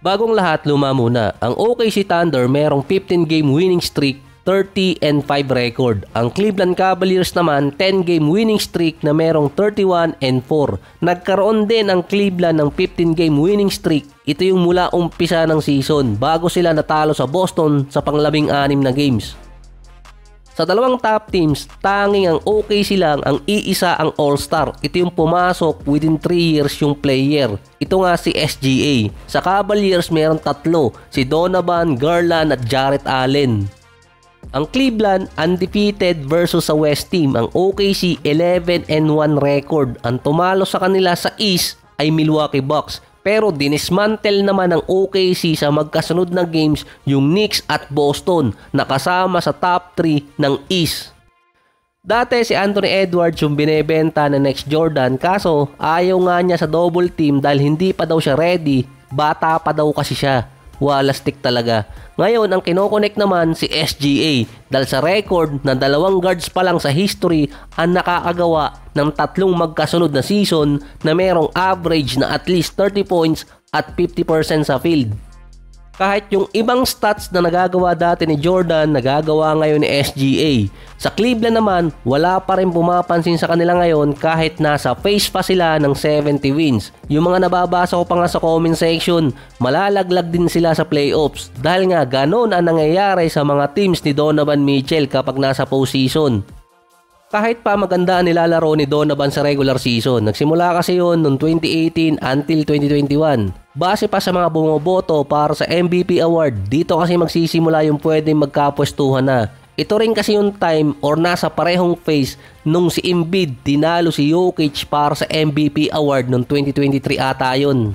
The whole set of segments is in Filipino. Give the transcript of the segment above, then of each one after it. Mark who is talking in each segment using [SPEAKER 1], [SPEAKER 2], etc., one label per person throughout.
[SPEAKER 1] Bagong lahat, luma muna. Ang OKC Thunder merong 15-game winning streak, 30-5 record. Ang Cleveland Cavaliers naman 10-game winning streak na merong 31-4. Nagkaroon din ang Cleveland ng 15-game winning streak. Ito yung mula umpisa ng season bago sila natalo sa Boston sa pang-16 na games. Sa dalawang top teams, tanging ang OKC lang ang iisa ang All-Star. Ito yung pumasok within 3 years yung player. Ito nga si SGA. Sa Cavaliers meron 3, si Donovan, Garland at Jarrett Allen. Ang Cleveland undefeated versus sa West team. Ang OKC 11-1 record. Ang tumalo sa kanila sa East ay Milwaukee Bucks. Pero dinismantle naman ng OKC sa magkasunod na games yung Knicks at Boston na kasama sa top 3 ng East. Dati si Anthony Edwards yung binebenta na next Jordan, kaso ayaw nga niya sa double team dahil hindi pa daw siya ready, bata pa daw kasi siya. Walastik talaga. Ngayon ang kinokonek naman si SGA dahil sa record na 2 guards pa lang sa history ang nakakagawa ng 3 magkasunod na season na merong average na at least 30 points at 50% sa field. Kahit yung ibang stats na nagagawa dati ni Jordan, nagagawa ngayon ni SGA. Sa Cleveland naman, wala pa rin pumapansin sa kanila ngayon kahit nasa face pa sila ng 70 wins. Yung mga nababasa ko pa nga sa comment section, malalaglag din sila sa playoffs dahil nga ganon ang nangyayari sa mga teams ni Donovan Mitchell kapag nasa postseason. Kahit pa maganda ang nilalaro ni Donovan sa regular season, nagsimula kasi yun noong 2018 until 2021. Base pa sa mga bumoboto para sa MVP award, dito kasi magsisimula yung pwedeng magkapwestuhan na. Ito rin kasi yung time or nasa parehong phase nung si Embiid tinalo si Jokic para sa MVP award noong 2023 ata yun.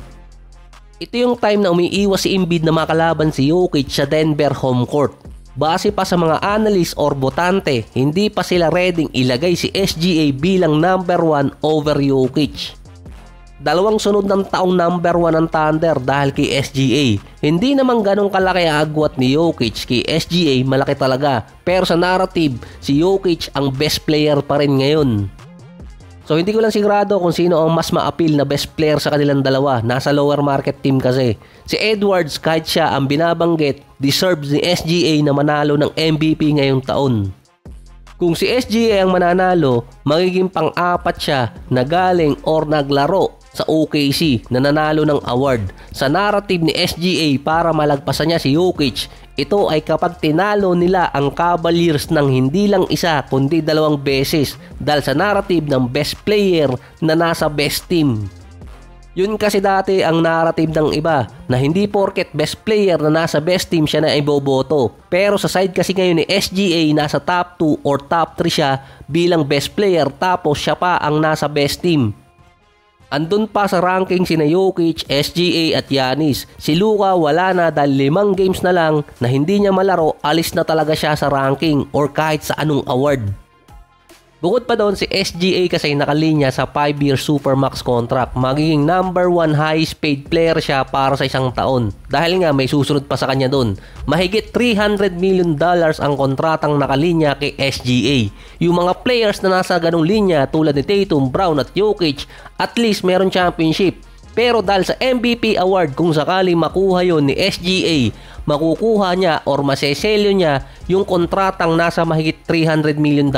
[SPEAKER 1] Ito yung time na umiiwas si Embiid na makalaban si Jokic sa Denver home court. Base pa sa mga analyst or botante, hindi pa sila ready ilagay si SGA bilang number 1 over Jokic. 2 sunod ng taong number 1 ang Thunder dahil kay SGA. Hindi naman ganong kalaki ang agwat ni Jokic, kay SGA malaki talaga. Pero sa narrative, si Jokic ang best player pa rin ngayon. So hindi ko lang sigurado kung sino ang mas ma-appeal na best player sa kanilang dalawa. Nasa lower market team kasi. Si Edwards, kahit siya ang binabanggit, deserves ni SGA na manalo ng MVP ngayong taon. Kung si SGA ang mananalo, magiging pang-4 siya na galing or naglaro sa OKC na nanalo ng award. Sa narrative ni SGA para malagpasan niya si Jokic, ito ay kapag tinalo nila ang Cavaliers ng hindi lang isa kundi 2 beses dahil sa narrative ng best player na nasa best team. Yun kasi dati ang narrative ng iba na hindi porket best player na nasa best team siya na iboboto. Pero sa side kasi ngayon ni SGA nasa top 2 or top 3 siya bilang best player tapos siya pa ang nasa best team. Andun pa sa ranking sina Jokic, SGA at Giannis. Si Luka wala na dahil 5 games na lang na hindi niya malaro, alis na talaga siya sa ranking or kahit sa anong award. Bukod pa doon si SGA kasi nakalinya sa 5-year Supermax contract. Magiging number 1 highest paid player siya para sa 1 taon. Dahil nga may susunod pa sa kanya doon. Mahigit $300 million ang kontratang nakalinya kay SGA. Yung mga players na nasa ganong linya tulad ni Tatum, Brown at Jokic, at least meron championship. Pero dahil sa MVP award kung sakali makuha yon ni SGA, makukuha niya or maseselyo niya yung kontratang nasa mahigit $300 million.